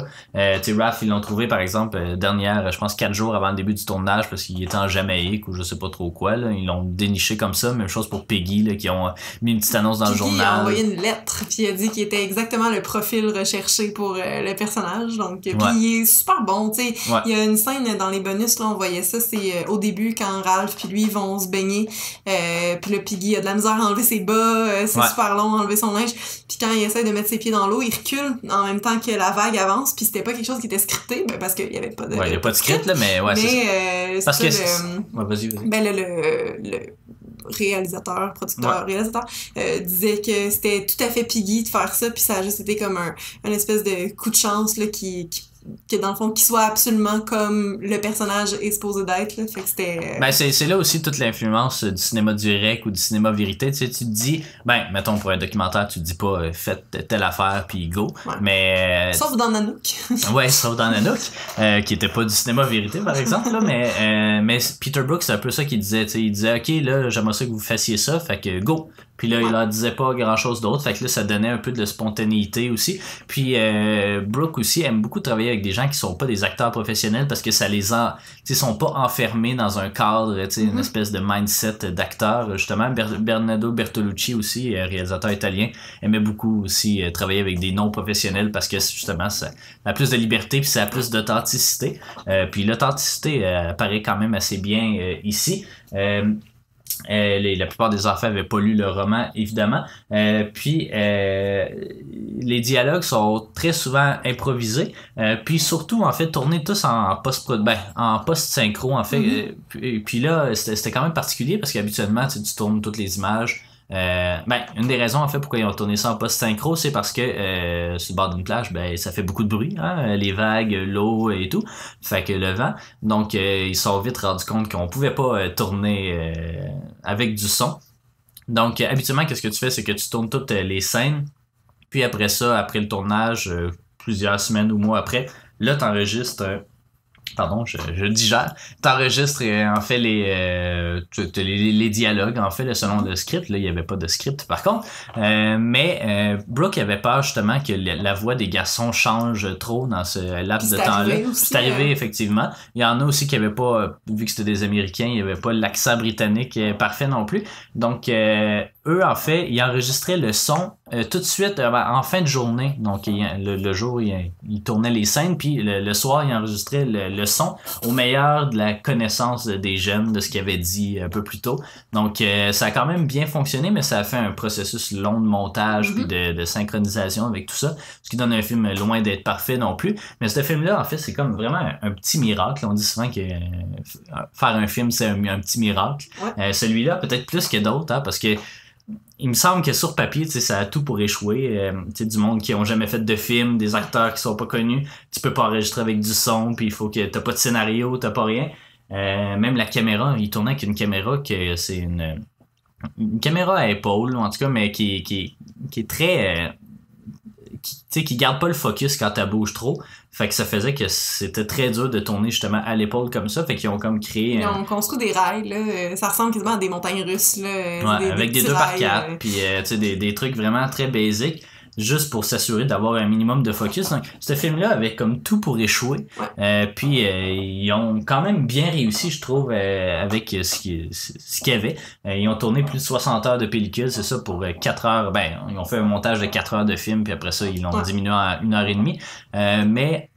Tu sais, Raph, ils l'ont trouvé, par exemple, je pense 4 jours avant le début du tournage, parce qu'il était en Jamaïque ou je sais pas trop quoi. Là. Ils l'ont déniché comme ça. Même chose pour Peggy, là, qui ont mis une petite annonce dans le journal. Il a envoyé une lettre, puis il a dit qu'il était exactement le profil recherché pour le personnage. Donc, puis il est super bon. Tu sais, il y a une scène dans les bonus, là, on voyait ça, c'est au début, quand Ralph puis lui vont se baigner. Puis là, Peggy a de la misère à enlever ses bas. C'est super long à enlever son linge, puis quand il essaie de mettre ses pieds dans l'eau, il recule en même temps que la vague avance, puis c'était pas quelque chose qui était scripté, parce qu'il y avait pas de il y a pas de script là, mais c'est parce que vas-y. Ben le réalisateur disait que c'était tout à fait Piggy de faire ça, puis ça a juste été comme un espèce de coup de chance là que dans le fond, qu'il soit absolument comme le personnage est supposé d'être, là. Fait que c'était... Ben, c'est là aussi toute l'influence du cinéma direct ou du cinéma vérité. Tu sais, tu te dis, mettons, pour un documentaire, tu te dis pas, faites telle affaire, puis go. Mais... sauf dans Nanook. Sauf dans Nanook, qui était pas du cinéma vérité, par exemple, là, mais Peter Brook, c'est un peu ça qu'il disait, tu sais, il disait, OK, là, j'aimerais ça que vous fassiez ça, fait que go. Puis là, il leur disait pas grand-chose d'autre. Fait que là, ça donnait un peu de spontanéité aussi. Puis Brooke aussi aime beaucoup travailler avec des gens qui sont pas des acteurs professionnels parce que ça les sont pas enfermés dans un cadre, une espèce de mindset d'acteur. Justement, Bernardo Bertolucci aussi, réalisateur italien, aimait beaucoup aussi travailler avec des non-professionnels parce que justement, ça a plus de liberté puis ça a plus d'authenticité. Puis l'authenticité apparaît quand même assez bien ici. La plupart des enfants avaient pas lu le roman, évidemment. Puis les dialogues sont très souvent improvisés. Puis surtout, en fait, tournés tous en post-synchro, en fait. Puis là, c'était quand même particulier parce qu'habituellement, tu tournes toutes les images. Une des raisons en fait pourquoi ils ont tourné ça en post-synchro, c'est parce que sur le bord d'une plage, ça fait beaucoup de bruit, hein, les vagues, l'eau et tout, fait que le vent. Donc ils se sont vite rendus compte qu'on pouvait pas tourner avec du son. Donc habituellement, qu'est-ce que tu fais, c'est que tu tournes toutes les scènes, puis après ça, après le tournage, plusieurs semaines ou mois après, là t'enregistres. Je digère. T'enregistres en fait les dialogues en fait selon le script. Là, il y avait pas de script par contre. Mais Brooke avait peur justement que la voix des garçons change trop dans ce laps de temps-là. C'est arrivé effectivement. Il y en a aussi qui avaient pas, vu que c'était des Américains, il y avait pas l'accent britannique parfait non plus. Donc eux en fait, ils enregistraient le son tout de suite en fin de journée. Donc le jour ils tournaient les scènes, puis le soir ils enregistraient le son au meilleur de la connaissance des jeunes, de ce qu'ils avaient dit un peu plus tôt. Donc ça a quand même bien fonctionné, mais ça a fait un processus long de montage puis de synchronisation avec tout ça, ce qui donne un film loin d'être parfait non plus. Mais ce film-là, en fait, c'est comme vraiment un petit miracle. On dit souvent que faire un film, c'est un petit miracle. Celui-là, peut-être plus que d'autres, hein, parce que il me semble que sur papier, tu sais, ça a tout pour échouer. Tu sais, du monde qui ont jamais fait de film, des acteurs qui sont pas connus, tu peux pas enregistrer avec du son, puis il faut que t'as pas de scénario, t'as pas rien. Même la caméra, il tournait avec une caméra que c'est une caméra à épaule, en tout cas, mais qui est très... tu sais, qui garde pas le focus quand elle bouge trop. Fait que ça faisait que c'était très dur de tourner justement à l'épaule comme ça. Fait qu'ils ont comme créé... Ils ont construit des rails, là. Ça ressemble quasiment à des montagnes russes, là. Ouais, avec des 2x4, puis tu sais, des trucs vraiment très basiques, juste pour s'assurer d'avoir un minimum de focus. Donc, ce film-là avait comme tout pour échouer. Ouais. Puis ils ont quand même bien réussi, je trouve, avec ce qu'il y avait. Ils ont tourné plus de 60 heures de pellicule, c'est ça, pour 4 heures. Ben, ils ont fait un montage de 4 heures de film, puis après ça, ils l'ont diminué à 1h30. Mais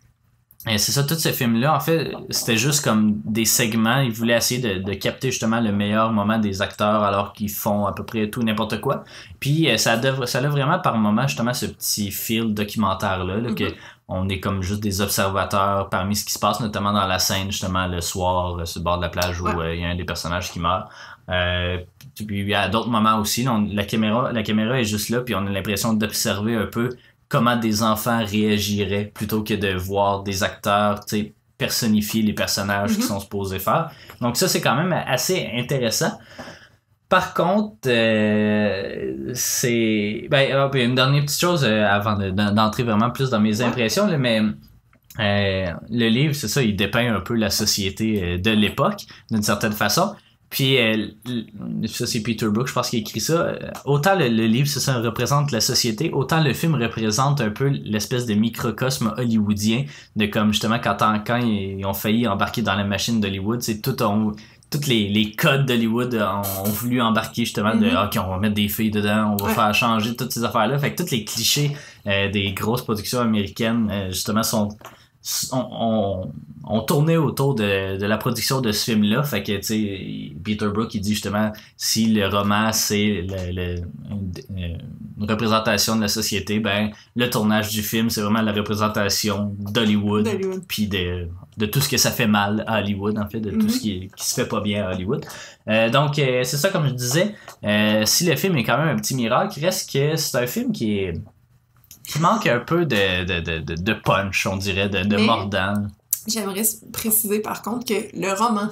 c'est ça, tout ce film-là, en fait, c'était juste comme des segments. Ils voulaient essayer de capter justement le meilleur moment des acteurs alors qu'ils font à peu près tout n'importe quoi. Puis ça a vraiment par moment justement ce petit feel documentaire-là, là, que on est comme juste des observateurs parmi ce qui se passe, notamment dans la scène justement le soir sur le bord de la plage où il y a un des personnages qui meurt. Puis à d'autres moments aussi, là, la caméra est juste là, puis on a l'impression d'observer un peu comment des enfants réagiraient plutôt que de voir des acteurs, tu sais, personnifier les personnages qu'ils sont supposés faire. Donc ça, c'est quand même assez intéressant. Par contre, c'est... Ben, une dernière petite chose avant d'entrer vraiment plus dans mes impressions, là, mais le livre, c'est ça, il dépeint un peu la société de l'époque, d'une certaine façon. Puis ça c'est Peter Brook, je pense qu'il a écrit ça. Autant le livre, ça représente la société, autant le film représente un peu l'espèce de microcosme hollywoodien de comme justement quand ils ont failli embarquer dans la machine d'Hollywood, c'est toutes les codes d'Hollywood ont voulu embarquer justement de OK, on va mettre des filles dedans, on va faire changer toutes ces affaires-là. Fait que tous les clichés des grosses productions américaines justement on tournait autour de la production de ce film-là. Fait que, tu sais, Peter Brook, il dit justement, si le roman, c'est une représentation de la société, ben, le tournage du film, c'est vraiment la représentation d'Hollywood. Puis de tout ce que ça fait mal à Hollywood, en fait, de tout ce qui se fait pas bien à Hollywood. Donc, c'est ça, comme je disais, si le film est quand même un petit miracle, reste que c'est un film qui manque un peu de punch, on dirait, de mordant. J'aimerais préciser par contre que le roman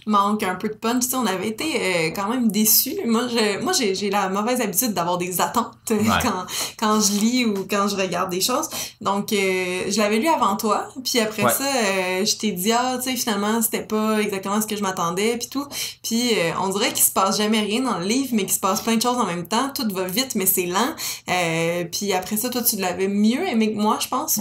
manque un peu de punch. Tu sais, on avait été quand même déçus. Moi, j'ai la mauvaise habitude d'avoir des attentes quand je lis ou quand je regarde des choses. Donc, je l'avais lu avant toi. Puis après ça, je t'ai dit, tu sais, finalement, c'était pas exactement ce que je m'attendais. Puis tout. Puis on dirait qu'il se passe jamais rien dans le livre, mais qu'il se passe plein de choses en même temps. Tout va vite, mais c'est lent. Puis après ça, toi, tu l'avais mieux aimé que moi, je pense.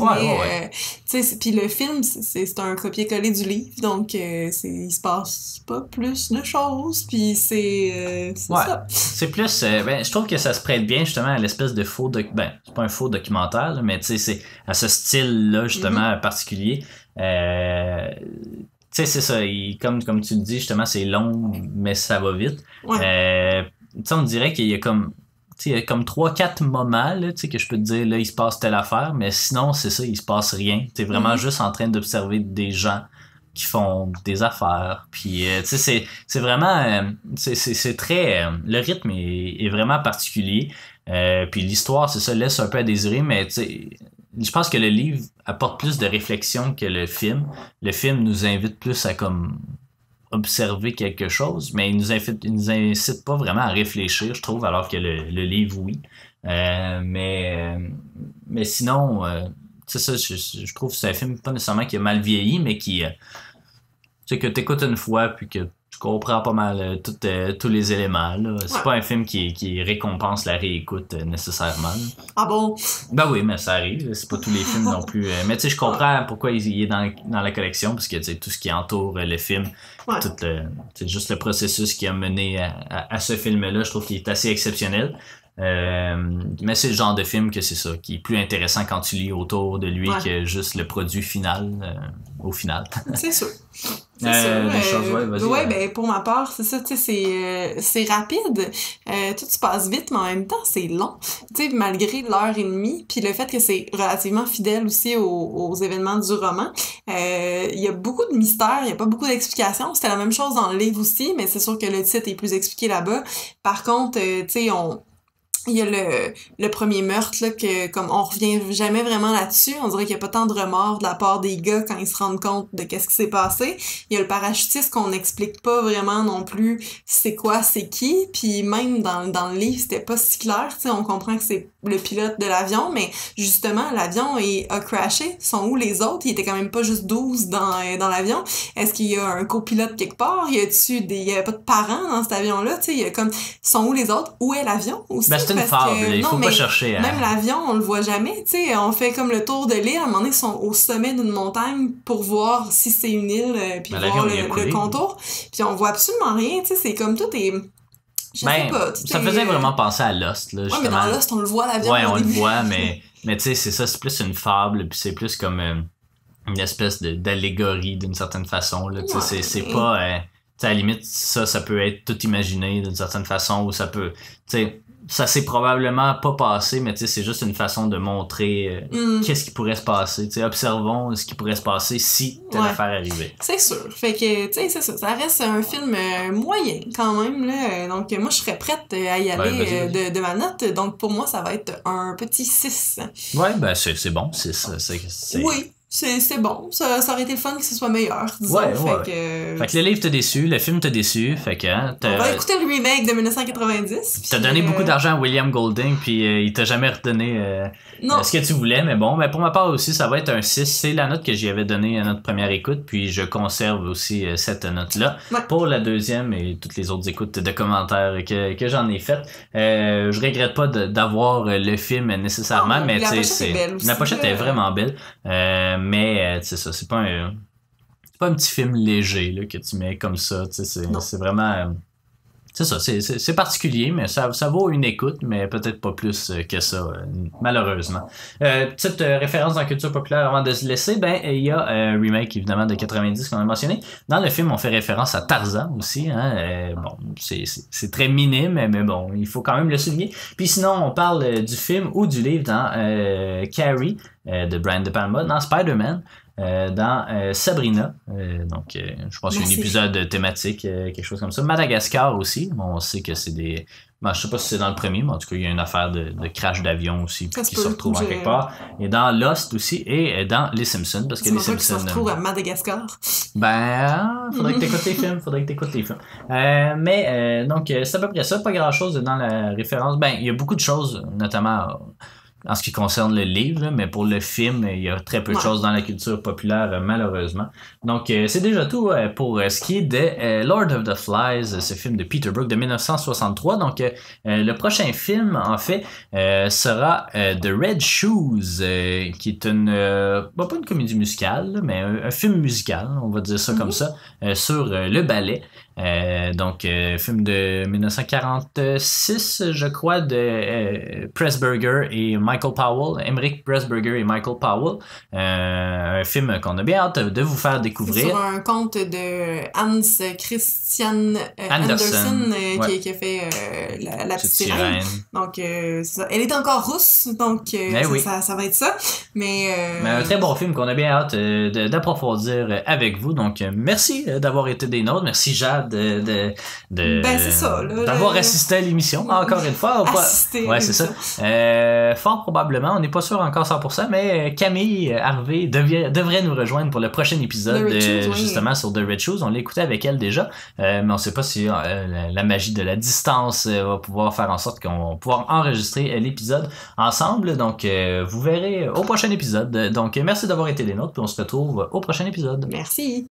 Tu sais, puis le film, c'est un copier-coller du livre, donc il se passe pas plus de choses, puis c'est ça. C'est plus, je trouve que ça se prête bien justement à l'espèce de faux c'est pas un faux documentaire, là, mais tu sais, c'est à ce style-là justement particulier. Tu sais, c'est ça, comme tu le dis, justement, c'est long, mais ça va vite. Tu sais, on dirait qu'il y a comme... il y a comme 3-4 moments là, que je peux te dire, là, il se passe telle affaire, mais sinon, c'est ça, il se passe rien. T'es vraiment juste en train d'observer des gens qui font des affaires. Puis, tu sais, c'est vraiment... c'est très... le rythme est vraiment particulier. Puis l'histoire, c'est ça, laisse un peu à désirer, mais tu sais... Je pense que le livre apporte plus de réflexion que le film. Le film nous invite plus à comme... observer quelque chose, mais il nous incite pas vraiment à réfléchir, je trouve, alors que le livre, oui. Mais sinon, c'est ça, je trouve que c'est un film pas nécessairement qui a mal vieilli, mais qui, tu sais, que t'écoutes une fois, puis que tu comprends pas mal tous les éléments, là. C'est pas un film qui récompense la réécoute nécessairement. Ah bon? Ben oui, mais ça arrive, c'est pas tous les films non plus. Mais tu sais, je comprends pourquoi il est dans la collection, parce que tu sais, tout ce qui entoure le film, c'est juste le processus qui a mené à ce film-là, je trouve qu'il est assez exceptionnel. Mais c'est le genre de film que c'est ça, qui est plus intéressant quand tu lis autour de lui que juste le produit final, au final. C'est sûr. C'est sûr. Des choses, ouais, vas-y. Ouais, ben pour ma part, c'est ça, tu sais, c'est rapide. Tout se passe vite, mais en même temps, c'est long. Tu sais, malgré l'heure et demie, puis le fait que c'est relativement fidèle aussi aux événements du roman, il y a beaucoup de mystères, il y a pas beaucoup d'explications. C'était la même chose dans le livre aussi, mais c'est sûr que le titre est plus expliqué là-bas. Par contre, tu sais, il y a le premier meurtre, là, que comme on revient jamais vraiment là-dessus. On dirait qu'il y a pas tant de remords de la part des gars quand ils se rendent compte de qu'est-ce qui s'est passé. Il y a le parachutiste qu'on n'explique pas vraiment non plus c'est quoi, c'est qui. Puis même dans le livre, c'était pas si clair. Tu sais, on comprend que c'est le pilote de l'avion, mais justement, l'avion a crashé. Sont où les autres? Il était quand même pas juste 12 dans l'avion. Est-ce qu'il y a un copilote quelque part? Il y avait pas de parents dans cet avion-là? Tu sais, il y a comme, sont où les autres? Où est l'avion aussi? Ben, c'est une fable, il faut pas chercher. Même l'avion, on le voit jamais, tu sais, on fait comme le tour de l'île, à un moment donné, ils sont au sommet d'une montagne pour voir si c'est une île, puis voir le contour, puis on voit absolument rien, tu sais, c'est comme tout est... Je sais pas, ça faisait vraiment penser à Lost, là, justement. Ouais, mais dans Lost, on le voit, l'avion. Ouais, on le voit, mais tu sais, c'est ça, c'est plus une fable, puis c'est plus comme une espèce d'allégorie d'une certaine façon, là, tu sais, c'est pas... tu sais, à la limite, ça peut être tout imaginé d'une certaine façon, ou ça peut... Tu sais, ça s'est probablement pas passé, mais tu sais, c'est juste une façon de montrer qu'est-ce qui pourrait se passer. Tu sais, observons ce qui pourrait se passer si telle affaire arrivait. C'est sûr. Fait que, tu sais, c'est ça. Ça reste un film moyen, quand même, là. Donc, moi, je serais prête à y aller de ma note. Donc, pour moi, ça va être un petit 6. Ouais, ben, c'est bon. 6. Oui. C'est bon. Ça aurait été le fun que ce soit meilleur, disons. Ouais. Fait que le livre t'a déçu, le film t'a déçu, fait que... on va écouter le remake de 1990. T'as donné beaucoup d'argent à William Golding, puis il t'a jamais redonné ce que tu voulais, mais bon, pour ma part aussi, ça va être un 6. C'est la note que j'y avais donnée à notre première écoute, puis je conserve aussi cette note-là. Ouais. Pour la deuxième et toutes les autres écoutes de commentaires que j'en ai faites. Je regrette pas d'avoir le film nécessairement, mais tu sais, la pochette est vraiment belle. Mais c'est ça, c'est pas un petit film léger là, que tu mets comme ça, tu sais, c'est vraiment c'est ça, c'est particulier, mais ça vaut une écoute, mais peut-être pas plus que ça, malheureusement. Petite référence dans la culture populaire avant de se laisser, il y a un remake évidemment de 90 qu'on a mentionné. Dans le film, on fait référence à Tarzan aussi, hein. Bon, c'est très minime, mais bon, il faut quand même le souligner. Puis sinon, on parle du film ou du livre dans Carrie de Brian De Palma, dans Spider-Man. Dans Sabrina, donc je pense qu'il y a un épisode thématique, quelque chose comme ça. Madagascar aussi, on sait que c'est des... je sais pas si c'est dans le premier, mais en tout cas il y a une affaire de crash d'avion aussi qui se retrouve en quelque part. Et dans Lost aussi, et dans Les Simpsons, parce que Les Simpsons... se retrouve à Madagascar. Faudrait que t'écoutes les films, donc c'est à peu près ça, pas grand chose dans la référence. Il y a beaucoup de choses, notamment... en ce qui concerne le livre, là, mais pour le film, il y a très peu de choses dans la culture populaire, malheureusement. Donc, c'est déjà tout pour ce qui est de Lord of the Flies, ce film de Peter Brook de 1963. Donc, le prochain film, en fait, sera The Red Shoes, qui est pas une comédie musicale, mais un film musical, on va dire ça comme ça, sur le ballet. Film de 1946, je crois, de Pressburger et Michael Powell, Emmerich Pressburger et Michael Powell. Un film qu'on a bien hâte de vous faire découvrir. Sur un conte de Hans Christian Andersen qui a fait la petite sirène. Donc, ça. Elle est encore rousse, donc ça va être ça. Mais un très bon film qu'on a bien hâte d'approfondir avec vous. Donc, merci d'avoir été des nôtres. Merci Jade c'est ça, là, d'avoir assisté à l'émission encore une fois. Ouais, c'est ça. Fort probablement, on n'est pas sûr encore 100%, mais Camille Harvey devrait nous rejoindre pour le prochain épisode justement sur The Red Shoes. On l'a écouté avec elle déjà, mais on ne sait pas si la magie de la distance va pouvoir faire en sorte qu'on va pouvoir enregistrer l'épisode ensemble. Donc vous verrez au prochain épisode. Donc merci d'avoir été des nôtres, puis on se retrouve au prochain épisode. Merci.